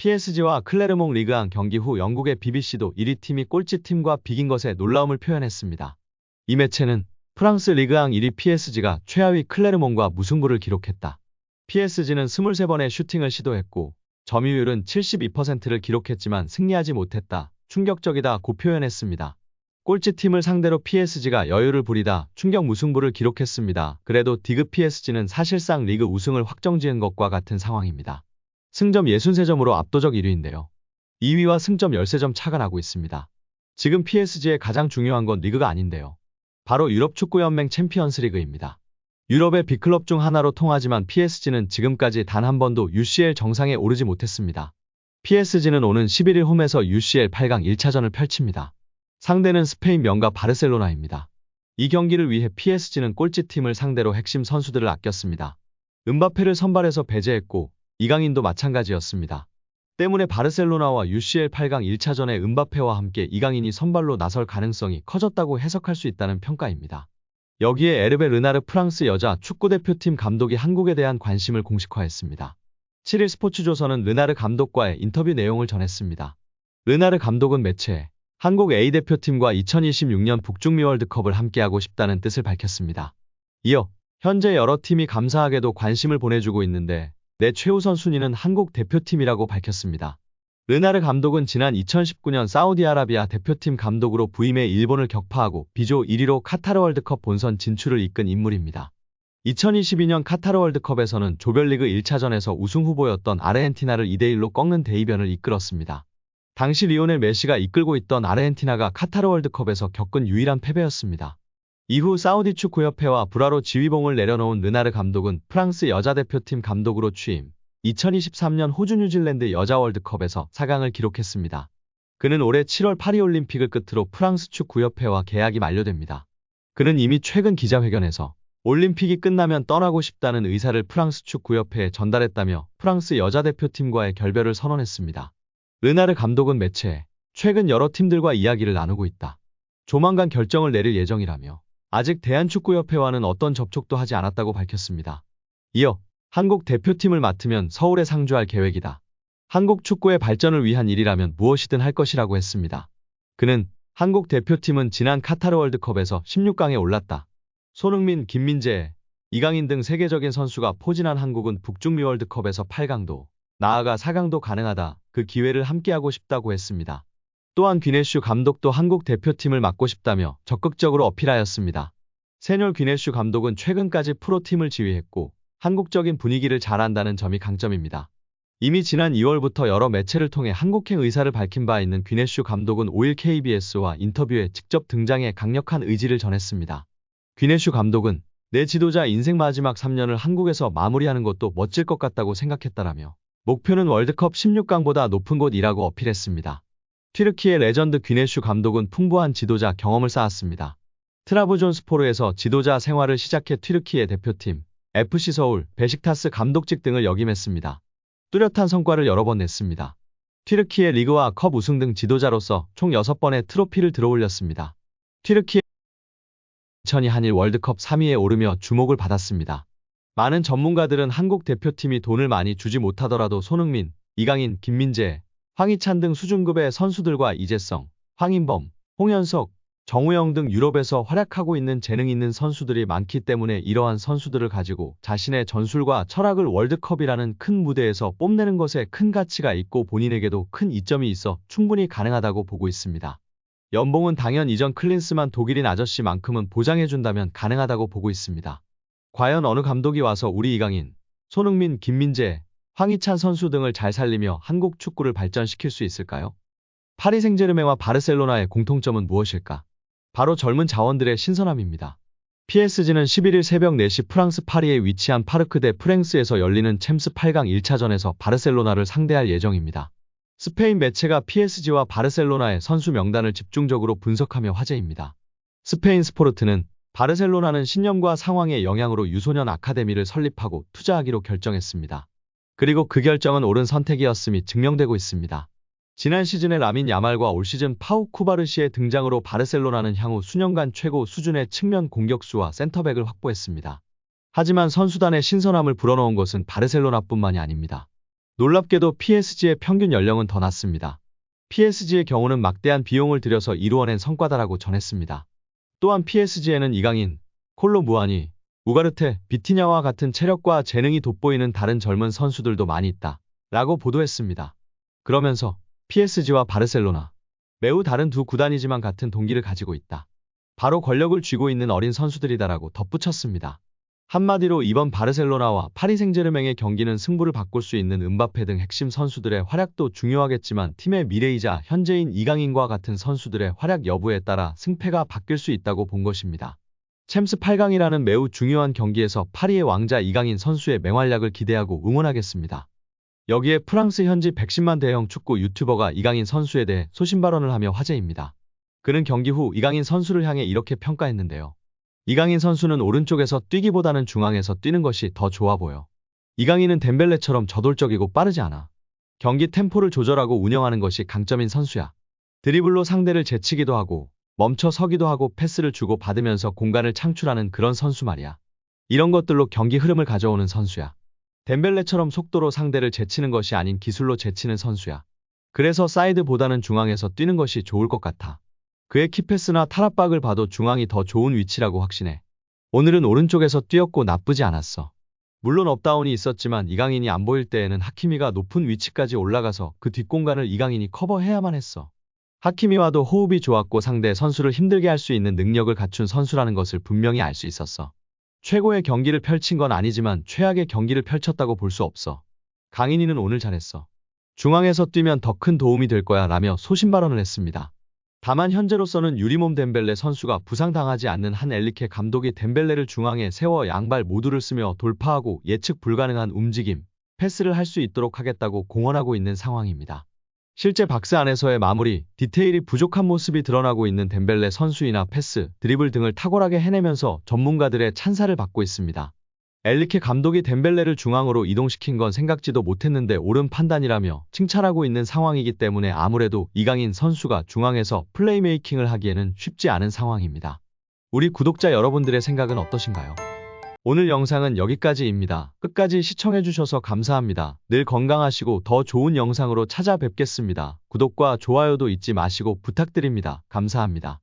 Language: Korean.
PSG와 클레르몽 리그앙 경기 후 영국의 BBC도 1위 팀이 꼴찌팀과 비긴 것에 놀라움을 표현했습니다. 이 매체는 프랑스 리그앙 1위 PSG가 최하위 클레르몽과 무승부를 기록했다. PSG는 23번의 슈팅을 시도했고 점유율은 72%를 기록했지만 승리하지 못했다. 충격적이다고 표현했습니다. 꼴찌팀을 상대로 PSG가 여유를 부리다 충격 무승부를 기록했습니다. 그래도 디그 PSG는 사실상 리그 우승을 확정지은 것과 같은 상황입니다. 승점 63점으로 압도적 1위인데요. 2위와 승점 13점 차가 나고 있습니다. 지금 PSG의 가장 중요한 건 리그가 아닌데요. 바로 유럽축구연맹 챔피언스리그입니다. 유럽의 빅클럽 중 하나로 통하지만 PSG는 지금까지 단 한 번도 UCL 정상에 오르지 못했습니다. PSG는 오는 11일 홈에서 UCL 8강 1차전을 펼칩니다. 상대는 스페인 명가 바르셀로나입니다. 이 경기를 위해 PSG는 꼴찌팀을 상대로 핵심 선수들을 아꼈습니다. 음바페를 선발해서 배제했고 이강인도 마찬가지였습니다. 때문에 바르셀로나와 UCL 8강 1차전에 음바페와 함께 이강인이 선발로 나설 가능성이 커졌다고 해석할 수 있다는 평가입니다. 여기에 에르베 르나르 프랑스 여자 축구대표팀 감독이 한국에 대한 관심을 공식화했습니다. 7일 스포츠조선은 르나르 감독과의 인터뷰 내용을 전했습니다. 르나르 감독은 매체에 한국 A대표팀과 2026년 북중미 월드컵을 함께하고 싶다는 뜻을 밝혔습니다. 이어 현재 여러 팀이 감사하게도 관심을 보내주고 있는데 내 최우선 순위는 한국 대표팀이라고 밝혔습니다. 르나르 감독은 지난 2019년 사우디아라비아 대표팀 감독으로 부임해 일본을 격파하고 B조 1위로 카타르 월드컵 본선 진출을 이끈 인물입니다. 2022년 카타르 월드컵에서는 조별리그 1차전에서 우승 후보였던 아르헨티나를 2대1로 꺾는 대이변을 이끌었습니다. 당시 리오넬 메시가 이끌고 있던 아르헨티나가 카타르 월드컵에서 겪은 유일한 패배였습니다. 이후 사우디 축구협회와 불화로 지휘봉을 내려놓은 르나르 감독은 프랑스 여자대표팀 감독으로 취임, 2023년 호주 뉴질랜드 여자 월드컵에서 4강을 기록했습니다. 그는 올해 7월 파리올림픽을 끝으로 프랑스 축구협회와 계약이 만료됩니다. 그는 이미 최근 기자회견에서 올림픽이 끝나면 떠나고 싶다는 의사를 프랑스 축구협회에 전달했다며 프랑스 여자대표팀과의 결별을 선언했습니다. 르나르 감독은 매체에 최근 여러 팀들과 이야기를 나누고 있다. 조만간 결정을 내릴 예정이라며 아직 대한축구협회와는 어떤 접촉도 하지 않았다고 밝혔습니다. 이어 한국 대표팀을 맡으면 서울에 상주할 계획이다. 한국 축구의 발전을 위한 일이라면 무엇이든 할 것이라고 했습니다. 그는 한국 대표팀은 지난 카타르 월드컵에서 16강에 올랐다. 손흥민, 김민재, 이강인 등 세계적인 선수가 포진한 한국은 북중미 월드컵에서 8강도, 나아가 4강도 가능하다. 그 기회를 함께하고 싶다고 했습니다. 또한 귀네슈 감독도 한국 대표팀을 맡고 싶다며 적극적으로 어필하였습니다. 세뇰 귀네슈 감독은 최근까지 프로팀을 지휘했고 한국적인 분위기를 잘 안다는 점이 강점입니다. 이미 지난 2월부터 여러 매체를 통해 한국행 의사를 밝힌 바 있는 귀네슈 감독은 5일 KBS와 인터뷰에 직접 등장해 강력한 의지를 전했습니다. 귀네슈 감독은 내 지도자 인생 마지막 3년을 한국에서 마무리하는 것도 멋질 것 같다고 생각했다라며 목표는 월드컵 16강보다 높은 곳이라고 어필했습니다. 튀르키예 레전드 귀네슈 감독은 풍부한 지도자 경험을 쌓았습니다. 트라브존스포르에서 지도자 생활을 시작해 튀르키예 대표팀, FC 서울, 베식타스 감독직 등을 역임했습니다. 뚜렷한 성과를 여러 번 냈습니다. 튀르키예 리그와 컵 우승 등 지도자로서 총 6번의 트로피를 들어올렸습니다. 튀르키예 2002 한일 월드컵 3위에 오르며 주목을 받았습니다. 많은 전문가들은 한국 대표팀이 돈을 많이 주지 못하더라도 손흥민, 이강인, 김민재, 황희찬 등 수준급의 선수들과 이재성, 황인범, 홍현석, 정우영 등 유럽에서 활약하고 있는 재능 있는 선수들이 많기 때문에 이러한 선수들을 가지고 자신의 전술과 철학을 월드컵이라는 큰 무대에서 뽐내는 것에 큰 가치가 있고 본인에게도 큰 이점이 있어 충분히 가능하다고 보고 있습니다. 연봉은 당연 이전 클린스만 독일인 아저씨만큼은 보장해준다면 가능하다고 보고 있습니다. 과연 어느 감독이 와서 우리 이강인, 손흥민, 김민재, 황희찬 선수 등을 잘 살리며 한국 축구를 발전시킬 수 있을까요? 파리 생제르맹과 바르셀로나의 공통점은 무엇일까? 바로 젊은 자원들의 신선함입니다. PSG는 11일 새벽 4시 프랑스 파리에 위치한 파르크 대 프랭스에서 열리는 챔스 8강 1차전에서 바르셀로나를 상대할 예정입니다. 스페인 매체가 PSG와 바르셀로나의 선수 명단을 집중적으로 분석하며 화제입니다. 스페인 스포르트는 바르셀로나는 신념과 상황의 영향으로 유소년 아카데미를 설립하고 투자하기로 결정했습니다. 그리고 그 결정은 옳은 선택이었음이 증명되고 있습니다. 지난 시즌의 라민 야말과 올 시즌 파우 쿠바르시의 등장으로 바르셀로나는 향후 수년간 최고 수준의 측면 공격수와 센터백을 확보했습니다. 하지만 선수단의 신선함을 불어넣은 것은 바르셀로나뿐만이 아닙니다. 놀랍게도 PSG의 평균 연령은 더 낮습니다. PSG의 경우는 막대한 비용을 들여서 이루어낸 성과다라고 전했습니다. 또한 PSG에는 이강인, 콜로 무아니, 우가르테, 비티냐와 같은 체력과 재능이 돋보이는 다른 젊은 선수들도 많이 있다 라고 보도했습니다. 그러면서 PSG와 바르셀로나, 매우 다른 두 구단이지만 같은 동기를 가지고 있다. 바로 권력을 쥐고 있는 어린 선수들이다라고 덧붙였습니다. 한마디로 이번 바르셀로나와 파리 생제르맹의 경기는 승부를 바꿀 수 있는 음바페 등 핵심 선수들의 활약도 중요하겠지만 팀의 미래이자 현재인 이강인과 같은 선수들의 활약 여부에 따라 승패가 바뀔 수 있다고 본 것입니다. 챔스 8강이라는 매우 중요한 경기에서 파리의 왕자 이강인 선수의 맹활약을 기대하고 응원하겠습니다. 여기에 프랑스 현지 110만 대형 축구 유튜버가 이강인 선수에 대해 소신 발언을 하며 화제입니다. 그는 경기 후 이강인 선수를 향해 이렇게 평가했는데요. 이강인 선수는 오른쪽에서 뛰기보다는 중앙에서 뛰는 것이 더 좋아 보여. 이강인은 덴벨레처럼 저돌적이고 빠르지 않아. 경기 템포를 조절하고 운영하는 것이 강점인 선수야. 드리블로 상대를 제치기도 하고 멈춰 서기도 하고 패스를 주고 받으면서 공간을 창출하는 그런 선수 말이야. 이런 것들로 경기 흐름을 가져오는 선수야. 덴벨레처럼 속도로 상대를 제치는 것이 아닌 기술로 제치는 선수야. 그래서 사이드보다는 중앙에서 뛰는 것이 좋을 것 같아. 그의 키패스나 탈압박을 봐도 중앙이 더 좋은 위치라고 확신해. 오늘은 오른쪽에서 뛰었고 나쁘지 않았어. 물론 업다운이 있었지만 이강인이 안 보일 때에는 하키미가 높은 위치까지 올라가서 그 뒷공간을 이강인이 커버해야만 했어. 하키미와도 호흡이 좋았고 상대 선수를 힘들게 할 수 있는 능력을 갖춘 선수라는 것을 분명히 알 수 있었어. 최고의 경기를 펼친 건 아니지만 최악의 경기를 펼쳤다고 볼 수 없어. 강인이는 오늘 잘했어. 중앙에서 뛰면 더 큰 도움이 될 거야 라며 소신 발언을 했습니다. 다만 현재로서는 유리몸 덴벨레 선수가 부상당하지 않는 한 엘리케 감독이 덴벨레를 중앙에 세워 양발 모두를 쓰며 돌파하고 예측 불가능한 움직임, 패스를 할 수 있도록 하겠다고 공언하고 있는 상황입니다. 실제 박스 안에서의 마무리, 디테일이 부족한 모습이 드러나고 있는 덴벨레 선수이나 패스, 드리블 등을 탁월하게 해내면서 전문가들의 찬사를 받고 있습니다. 엘리케 감독이 덴벨레를 중앙으로 이동시킨 건 생각지도 못했는데 옳은 판단이라며 칭찬하고 있는 상황이기 때문에 아무래도 이강인 선수가 중앙에서 플레이메이킹을 하기에는 쉽지 않은 상황입니다. 우리 구독자 여러분들의 생각은 어떠신가요? 오늘 영상은 여기까지입니다. 끝까지 시청해주셔서 감사합니다. 늘 건강하시고 더 좋은 영상으로 찾아뵙겠습니다. 구독과 좋아요도 잊지 마시고 부탁드립니다. 감사합니다.